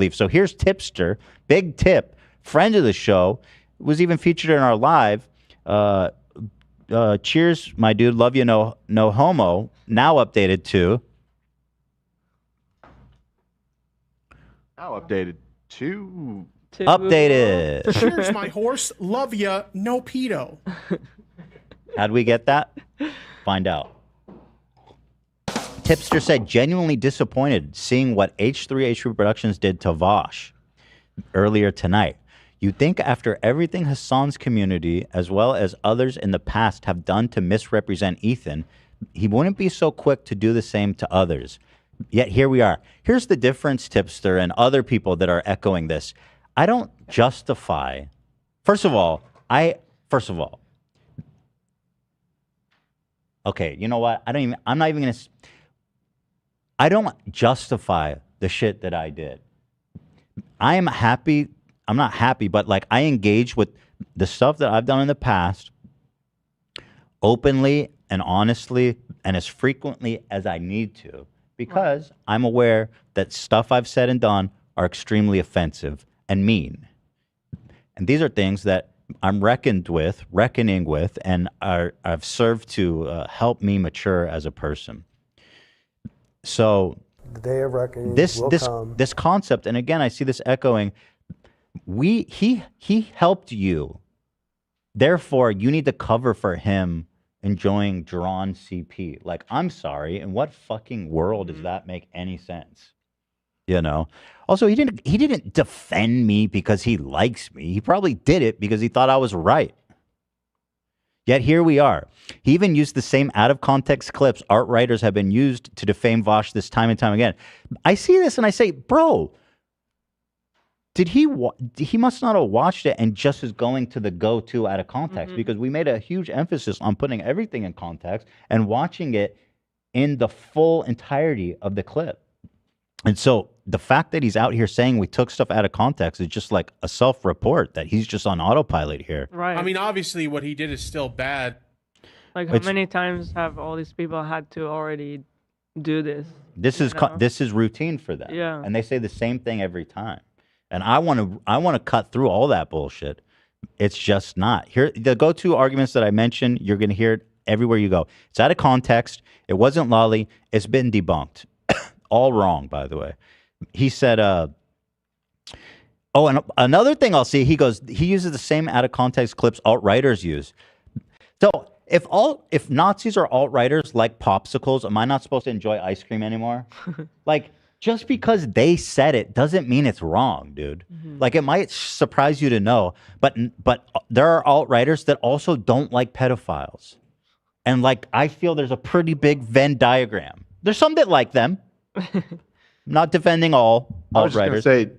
leave. So here's Tipster, big tip, friend of the show, was even featured in our live. Cheers, my dude. Love you, no homo. Now updated to. Now updated to. Updated. Cheers, my horse. Love ya, no pedo. How'd we get that? Find out. Tipster said, genuinely disappointed seeing what H3H3 Productions did to Vosh earlier tonight. You'd think after everything Hassan's community, as well as others in the past, have done to misrepresent Ethan, he wouldn't be so quick to do the same to others. Yet here we are. Here's the difference, Tipster, and other people that are echoing this. I don't justify. First of all, okay, you know what? I don't justify the shit that I did. I'm happy. I'm not happy, but like I engage with the stuff that I've done in the past openly and honestly and as frequently as I need to, because I'm aware that stuff I've said and done are extremely offensive and mean. And these are things that I'm reckoning with, and have served to help me mature as a person. So the day of reckoning will come. This concept, and again, I see this echoing. He helped you, therefore you need to cover for him enjoying drawn CP. Like, I'm sorry, in what fucking world does that make any sense? You know. Also, he didn't defend me because he likes me. He probably did it because he thought I was right. Yet here we are. He even used the same out-of-context clips art writers have been used to defame Vosh this time and time again. I see this and I say, bro, he must not have watched it and just is going to the go-to out of context, because we made a huge emphasis on putting everything in context and watching it in the full entirety of the clip. And so the fact that he's out here saying we took stuff out of context is just like a self-report that he's just on autopilot here. Right. I mean, obviously, what he did is still bad. Like, how many times have all these people had to already do this? This is routine for them. Yeah. And they say the same thing every time. And I want to cut through all that bullshit. It's just not. Here, the go-to arguments that I mentioned, you're going to hear it everywhere you go. It's out of context. It wasn't lolly. It's been debunked. All wrong, by the way. He said, oh, and another thing I'll see, he uses the same out-of-context clips alt-writers use. So if Nazis or alt-writers like popsicles, am I not supposed to enjoy ice cream anymore? Like, just because they said it doesn't mean it's wrong, dude. Like, it might surprise you to know, but there are alt-writers that also don't like pedophiles. And, like, I feel there's a pretty big Venn diagram. There's some that like them. Not defending all alt-writers. I was just going to say,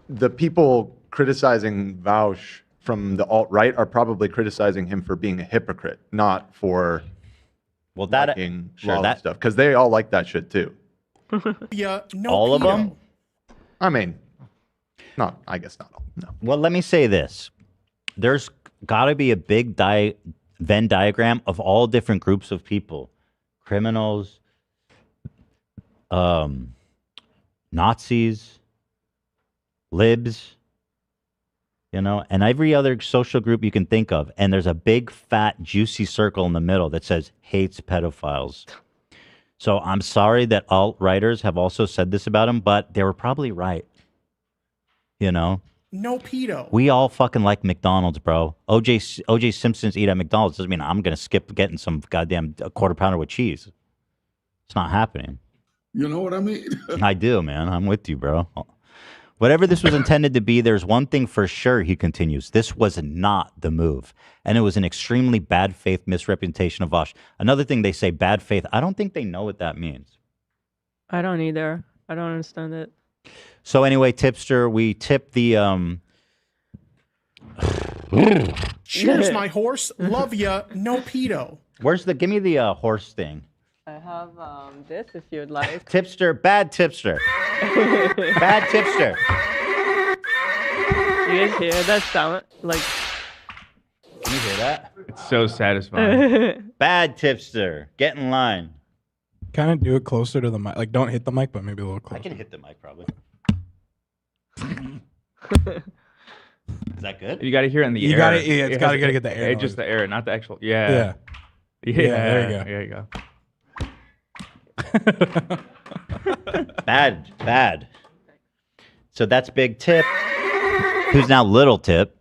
the people criticizing Vaush from the alt-right are probably criticizing him for being a hypocrite, not for liking lawless stuff, because they all like that shit too. Yeah, no all of pedo. them? I mean, I guess not all. No. Well, let me say this. There's got to be a big Venn diagram of all different groups of people. Criminals, Nazis, libs, you know, and every other social group you can think of. And there's a big, fat, juicy circle in the middle that says hates pedophiles. So I'm sorry that alt-writers have also said this about him, but they were probably right. You know? No pedo. We all fucking like McDonald's, bro. OJ Simpson's eat at McDonald's doesn't mean I'm going to skip getting some goddamn quarter pounder with cheese. It's not happening. You know what I mean? I do, man. I'm with you, bro. Whatever this was intended to be, there's one thing for sure, he continues. This was not the move. And it was an extremely bad faith misrepresentation of Vosh. Another thing they say, bad faith. I don't think they know what that means. I don't either. I don't understand it. So anyway, Tipster, we tip the... Cheers, my horse. Love ya, no pedo. Give me the horse thing. I have this if you'd like. Tipster, bad Tipster. Bad Tipster. You guys hear that sound? Like, can you hear that? It's so satisfying. Bad Tipster. Get in line. Kind of do it closer to the mic. Like, don't hit the mic, but maybe a little closer. I can hit the mic probably. Is that good? You got to hear it in the air. You got to, yeah, it's got to get the air. Just the air, not the actual. Yeah. There you go. There you go. Bad. So that's Big Tip, who's now Little Tip.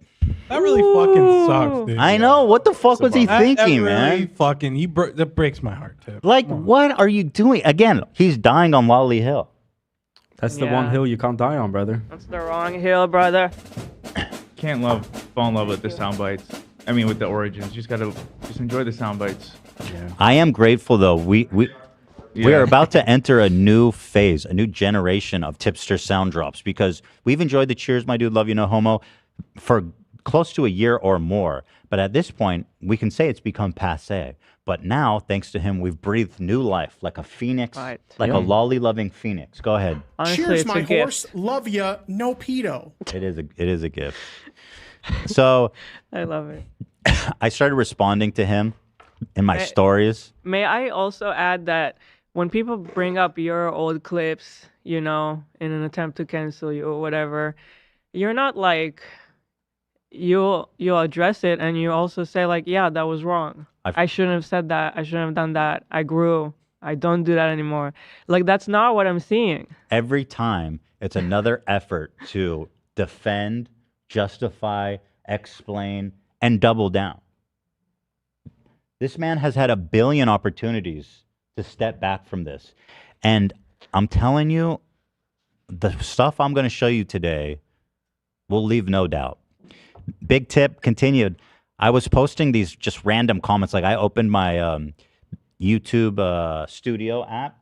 That really fucking sucks, dude. I know. What the fuck was he thinking, really man? Fucking, that breaks my heart, Tip. Like, what are you doing? Again, he's dying on Lolly Hill. That's the one hill you can't die on, brother. That's the wrong hill, brother. Can't fall in love with the sound bites. I mean, with the origins. You just enjoy the sound bites. Yeah. I am grateful though. We are about to enter a new phase, a new generation of Tipster sound drops because we've enjoyed the Cheers, My Dude, Love You, No Homo for close to a year or more. But at this point, we can say it's become passé. But now, thanks to him, we've breathed new life like a phoenix, like a lolly-loving phoenix. Go ahead. Honestly, Cheers, it's my a gift. horse. Love ya. No pedo. It is a gift. So I love it. I started responding to him in my stories. May I also add that when people bring up your old clips, you know, in an attempt to cancel you or whatever, you're not like, you'll address it and you also say like, yeah, that was wrong. I shouldn't have said that. I shouldn't have done that. I grew. I don't do that anymore. Like, that's not what I'm seeing. Every time it's another effort to defend, justify, explain, and double down. This man has had a billion opportunities to step back from this. And I'm telling you, the stuff I'm going to show you today will leave no doubt. Big Tip continued. I was posting these just random comments. Like I opened my YouTube Studio app,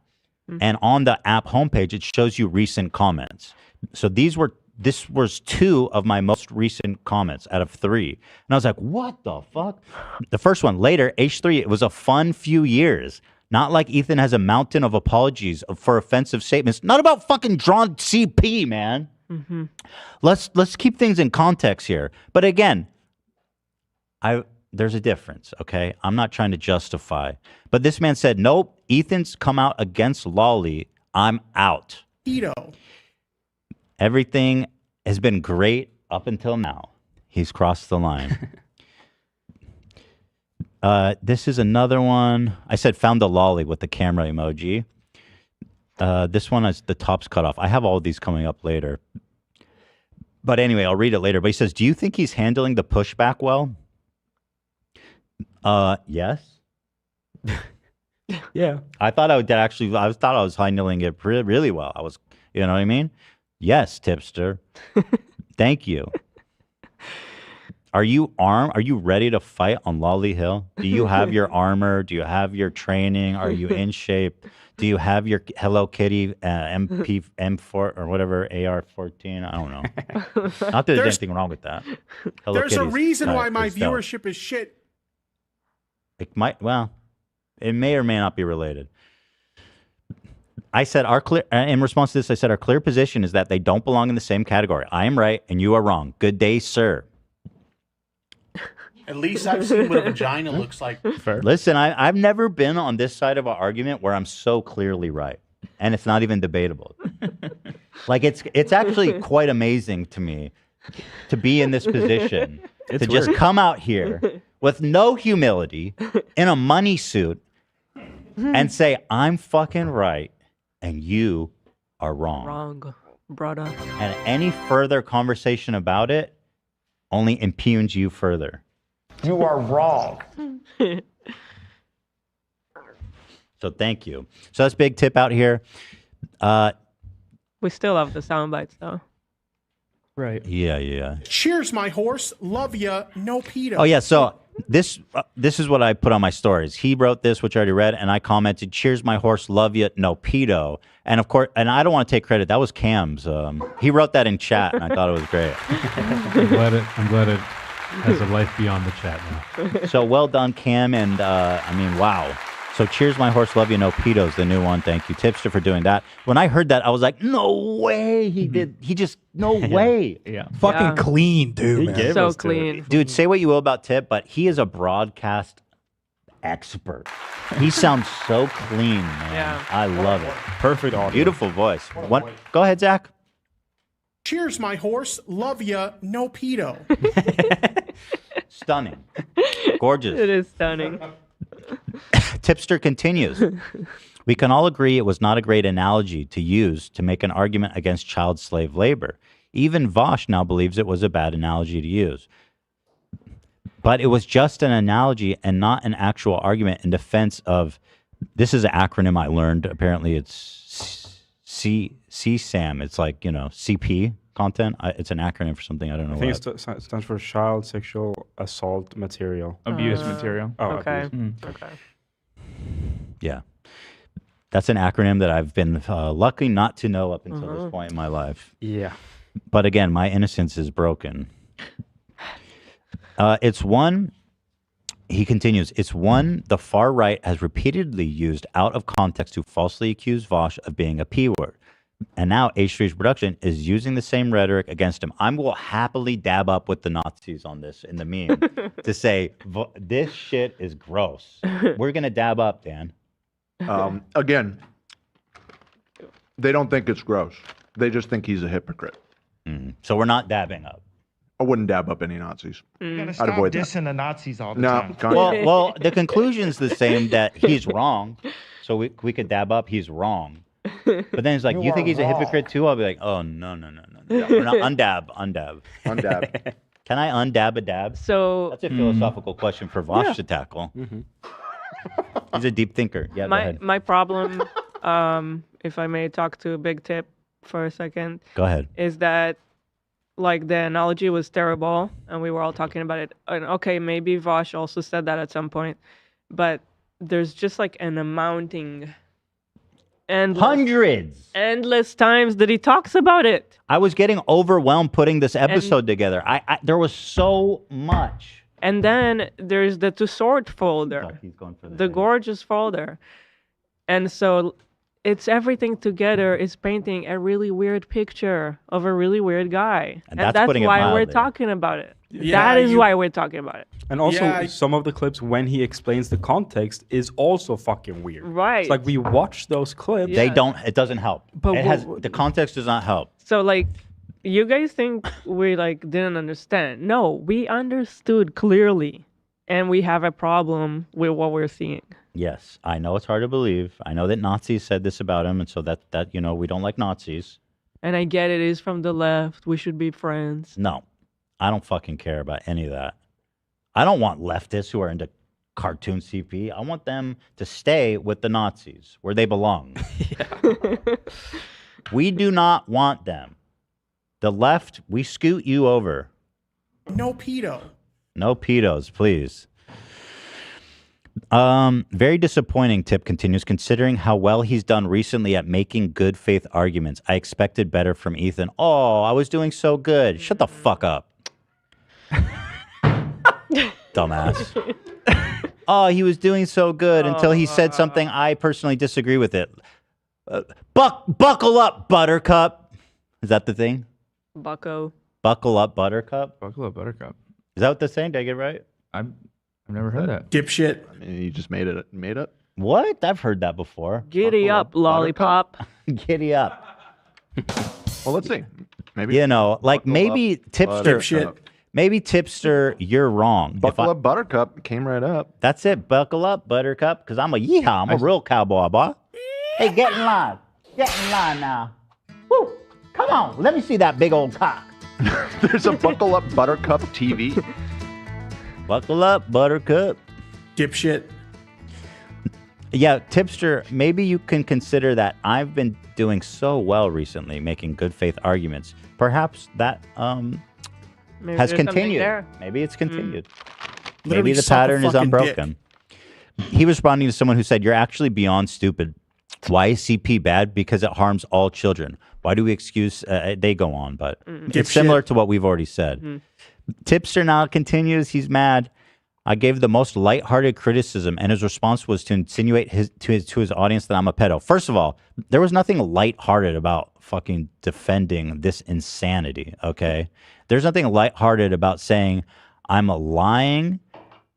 and on the app homepage, it shows you recent comments. So this was 2 of my most recent comments out of 3. And I was like, what the fuck? The first one, later, H3, it was a fun few years. Not like Ethan has a mountain of apologies for offensive statements. Not about fucking drawn CP, man. Mm-hmm. Let's keep things in context here. But again, there's a difference, okay? I'm not trying to justify. But this man said, nope, Ethan's come out against Lolly. I'm out. Pedo. Everything has been great up until now. He's crossed the line. This is another one. I said found the lolly with the camera emoji. This one is the top's cut off. I have all of these coming up later. But anyway, I'll read it later. But he says, do you think he's handling the pushback well? Yes. Yeah. I thought I was handling it really well. You know what I mean? Yes, Tipster. Thank you. Are you armed? Are you ready to fight on Lolly Hill? Do you have your armor? Do you have your training? Are you in shape? Do you have your Hello Kitty M4 or whatever AR-14? I don't know. Not that there's anything wrong with that. Hello There's a Kitty's reason why my is dope. viewership is shit. It might. Well, it may or may not be related. I said in response to this, I said our clear position is that they don't belong in the same category. I am right and you are wrong. Good day, sir. At least I've seen what a vagina looks like. Fair. Listen, I've never been on this side of an argument where I'm so clearly right, and it's not even debatable. Like it's actually quite amazing to me to be in this position to just come out here with no humility in a money suit and say I'm fucking right and you are wrong. Wrong, brother. And any further conversation about it only impugns you further. You are wrong. So thank you. So that's Big Tip out here. We still have the sound bites though. Right. Yeah. Cheers, my horse. Love ya. No pedo. Oh yeah. So this is what I put on my stories. He wrote this, which I already read, and I commented, "Cheers, my horse. Love ya. No pedo." And of course, and I don't want to take credit. That was Cam's. He wrote that in chat, and I thought it was great. I'm glad it has a life beyond the chat now. So well done, Cam, and I mean, wow. So cheers, my horse, love you, no pedos, the new one. Thank you, Tipster, for doing that. When I heard that, I was like, no way he did. He just, no way. Yeah. Fucking clean, dude. Man. So clean. Dude, say what you will about Tip, but he is a broadcast expert. He sounds so clean, man. Yeah. I love it. Perfect audio. Beautiful voice. Go ahead, Zach. Cheers, my horse. Love ya. No pedo. Stunning. Gorgeous. It is stunning. Tipster continues. We can all agree it was not a great analogy to use to make an argument against child slave labor. Even Vosh now believes it was a bad analogy to use. But it was just an analogy and not an actual argument in defense of, this is an acronym I learned. Apparently it's CSAM. It's like, CP content. It's an acronym for something. I don't know I think it stands for child sexual assault material. Abuse material. Oh, Okay. Abuse. Okay. Yeah. That's an acronym that I've been lucky not to know up until this point in my life. Yeah. But again, my innocence is broken. He continues, it's one the far right has repeatedly used out of context to falsely accuse Vosh of being a P word. And now H3's production is using the same rhetoric against him. I will happily dab up with the Nazis on this in the meme to say, this shit is gross. We're going to dab up, Dan. Again, they don't think it's gross. They just think he's a hypocrite. So we're not dabbing up. I wouldn't dab up any Nazis. You gotta I'd stop avoid that. dissing the Nazis all the No, time. can't. Well, the conclusion's the same, that he's wrong. So we could dab up, he's wrong. But then it's like, you think he's a hypocrite too? I'll be like, oh, no. We're not undab. Undab. Can I undab a dab? So That's a philosophical question for Vosh to tackle. He's a deep thinker. Yeah, go ahead. my problem, if I may talk to Big Tip for a second, Go ahead. is that like the analogy was terrible and we were all talking about it. And okay, maybe Vosh also said that at some point, but there's just like an amounting endless times that he talks about it. I was getting overwhelmed putting this episode together. There was so much. And then there's the to sort folder, He's going for the gorgeous folder. And so it's everything together is painting a really weird picture of a really weird guy. And that's putting it why we're mildly. talking about it. Yeah, that is why we're talking about it. And also, Yeah, some of the clips when he explains the context is also fucking weird. Right. It's like we watch those clips. Yeah. It doesn't help. But The context does not help. So like, you guys think we like didn't understand? No, we understood clearly, and we have a problem with what we're seeing. Yes, I know it's hard to believe. I know that Nazis said this about him, and so that we don't like Nazis. And I get it is from the left. We should be friends. No, I don't fucking care about any of that. I don't want leftists who are into cartoon CP. I want them to stay with the Nazis where they belong. We do not want them. The left, we scoot you over. No pedo. No pedos, please. Very disappointing, Tip continues, considering how well he's done recently at making good faith arguments. I expected better from Ethan. Oh, I was doing so good. Shut the fuck up. Dumbass. Oh, he was doing so good until he said something I personally disagree with it. Buckle up, Buttercup. Is that the thing? Bucko. Buckle up, Buttercup? Buckle up, Buttercup. Is that what the saying? Did I get it right? I've never heard that. Dipshit. I mean, you just made up. What? I've heard that before. Giddy up, lollipop. Giddy up. Well, let's see. Maybe Maybe Tipster. Dipshit. Maybe Tipster, you're wrong. Buckle up, Buttercup came right up. That's it. Buckle up, Buttercup, because I'm a yeehaw. I'm a real cowboy, boy. Hey, get in line. Get in line now. Woo! Come on. Let me see that big old cock. There's a Buckle Up Buttercup TV. Buckle up, Buttercup. Dipshit. Yeah, Tipster, maybe you can consider that I've been doing so well recently, making good faith arguments. Perhaps that Maybe has there's something continued. there. Maybe it's continued. Literally Maybe the suck a pattern is fucking unbroken. He was responding to someone who said, "You're actually beyond stupid. Why is CP bad? Because it harms all children. Why do we excuse?" They go on, but it's similar to what we've already said. Tipster now continues. He's mad. I gave the most lighthearted criticism, and his response was to insinuate to his audience that I'm a pedo. First of all, there was nothing lighthearted about fucking defending this insanity, okay? There's nothing lighthearted about saying I'm lying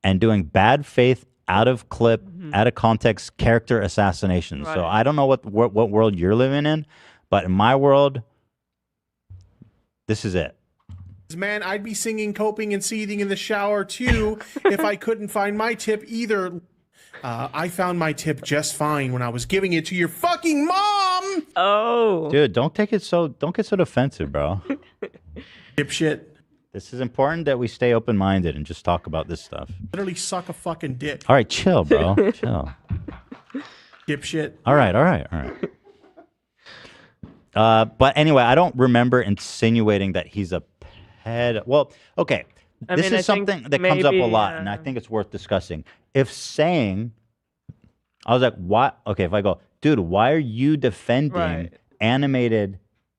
and doing bad faith out of clip, out of context, character assassination. Right. So I don't know what world you're living in, but in my world, This is it. Man, I'd be singing, coping, and seething in the shower too if I couldn't find my tip either. I found my tip just fine when I was giving it to your fucking mom. Oh, dude, don't get so defensive, bro. Dipshit. This is important that we stay open-minded and just talk about this stuff. Literally suck a fucking dick. All right, chill, bro. Chill. Dipshit. All right. But anyway, I don't remember insinuating that he's a ped. Well, okay. This is something that comes up a lot, and I think it's worth discussing. If saying, I was like, what? Okay, if I go, dude, why are you defending animated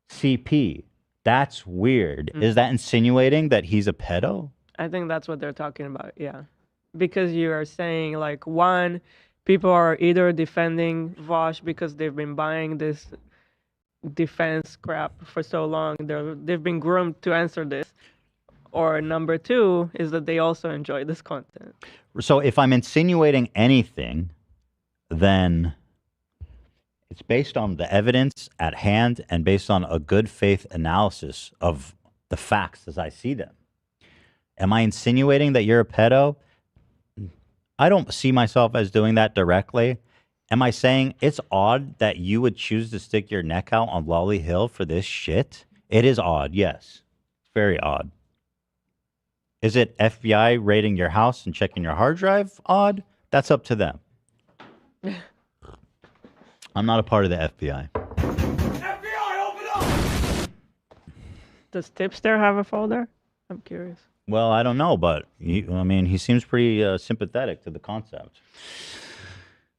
CP? That's weird. Is that insinuating that he's a pedo? I think that's what they're talking about, yeah. Because you are saying, like, one, people are either defending Vosh because they've been buying this defense crap for so long. They've been groomed to answer this. Or number two is that they also enjoy this content. So if I'm insinuating anything, then it's based on the evidence at hand and based on a good faith analysis of the facts as I see them. Am I insinuating that you're a pedo? I don't see myself as doing that directly. Am I saying it's odd that you would choose to stick your neck out on Lolly Hill for this shit? It is odd, yes. Very odd. Is it FBI raiding your house and checking your hard drive odd? That's up to them. I'm not a part of the FBI. FBI, open up! Does Tipster have a folder? I'm curious. Well, I don't know, but he seems pretty sympathetic to the concept.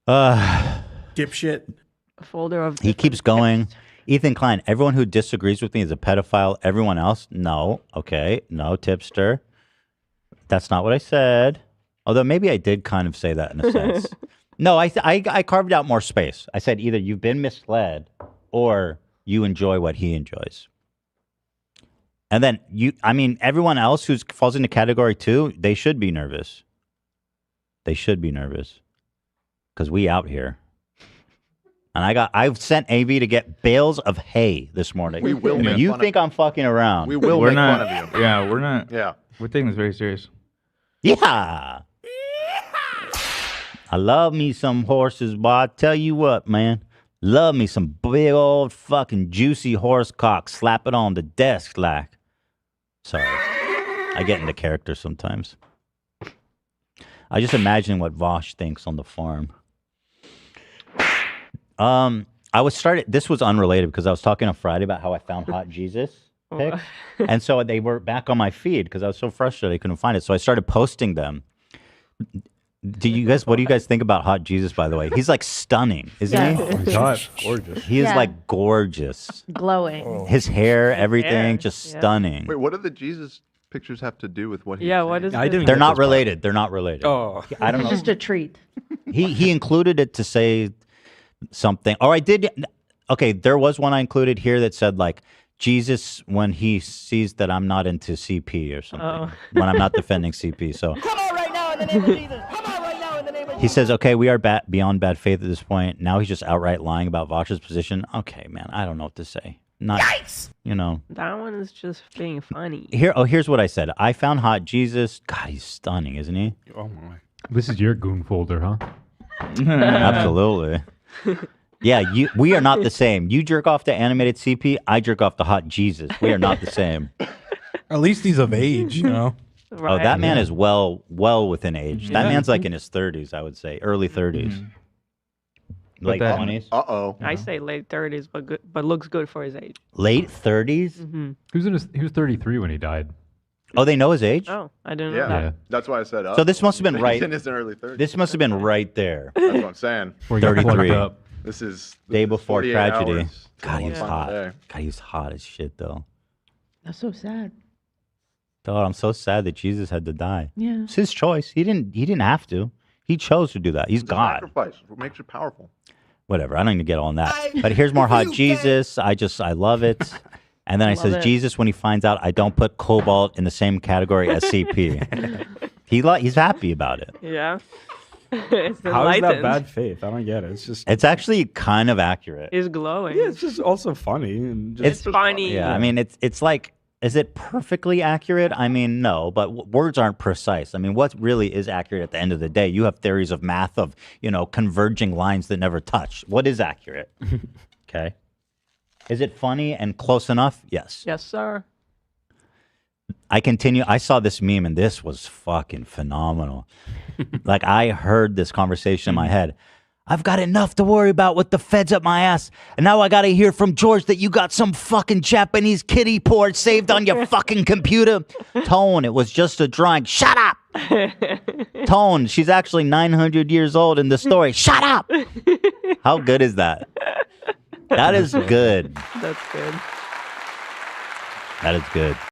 Dipshit. A folder of. He keeps going. Ethan Klein, everyone who disagrees with me is a pedophile. Everyone else, no. Okay, no, Tipster. That's not what I said. Although maybe I did kind of say that in a sense. No, I carved out more space. I said either you've been misled or you enjoy what he enjoys. And then everyone else who falls into category 2, they should be nervous. They should be nervous. Because we out here. And I've sent AV to get bales of hay this morning. We will make You fun think I'm fucking around. We will make fun of you. Yeah, we're not. Yeah. We're taking this very serious. Yeah. I love me some horses, but I tell you what, man. Love me some big old fucking juicy horse cock. Slap it on the desk like. Sorry. I get into character sometimes. I just imagine what Vosh thinks on the farm. This was unrelated because I was talking on Friday about how I found Hot Jesus pic. And so they were back on my feed because I was so frustrated I couldn't find it. So I started posting them. What do you guys think about Hot Jesus, by the way? He's like stunning, isn't he? Oh my God, gorgeous. He is like gorgeous. Glowing. His hair, everything, just stunning. Wait, what do the Jesus pictures have to do with what he's what is They're not related. They're not related. Oh. I don't know. Just a treat. He included it to say something. Or I did. Okay, there was one I included here that said like, Jesus when he sees that I'm not into CP or something. When I'm not defending CP. So Come on right now in the name of Jesus. Come on right now in the name of Jesus. he says, okay, we are beyond bad faith at this point. Now he's just outright lying about Vosh's position. Okay, man, I don't know what to say. Yikes! That one is just being funny. Here's what I said. I found Hot Jesus. God, he's stunning, isn't he? Oh my. This is your goon folder, huh? Absolutely. Yeah, we are not the same. You jerk off to animated CP, I jerk off to Hot Jesus. We are not the same. At least he's of age, you know. Oh, that man is well within age. That man's like in his 30s, I would say, early 30s. Late 20s. I say late 30s, but looks good for his age. Late 30s? Mm-hmm. He was 33 when he died. Oh, they know his age? Oh, I didn't know that. That's why I said So this must have been right. He's in his early 30s. This must have been right there. That's what I'm saying. 33. This is day before 48 tragedy. hours. God, he was Yeah. hot. Day. God, he was hot as shit, though. That's so sad. God, I'm so sad that Jesus had to die. Yeah. It's his choice. He didn't have to. He chose to do that. He's It's a God. sacrifice. What makes you powerful? Whatever. I don't need to get on that. But here's more Hot Jesus. I love it. And then I Love says, it. Jesus, when he finds out I don't put Cobalt in the same category as CP. He's happy about it. Yeah. It's How is that enlightened. bad faith? I don't get it. It's just. It's actually kind of accurate. It's glowing. Yeah, it's just also funny. And just, It's funny. Yeah, I mean, it's like Is it perfectly accurate? I mean, no, but words aren't precise. I mean, what really is accurate at the end of the day? You have theories of math of, converging lines that never touch. What is accurate? Okay. Is it funny and close enough? Yes. Yes, sir. I continue. I saw this meme and this was fucking phenomenal. Like I heard this conversation in my head. I've got enough to worry about with the feds up my ass. And now I got to hear from George that you got some fucking Japanese kiddie porn saved on your fucking computer. Tone, it was just a drawing. Shut up. Tone, she's actually 900 years old in the story. Shut up. How good is that? That is good. That's good. That is good.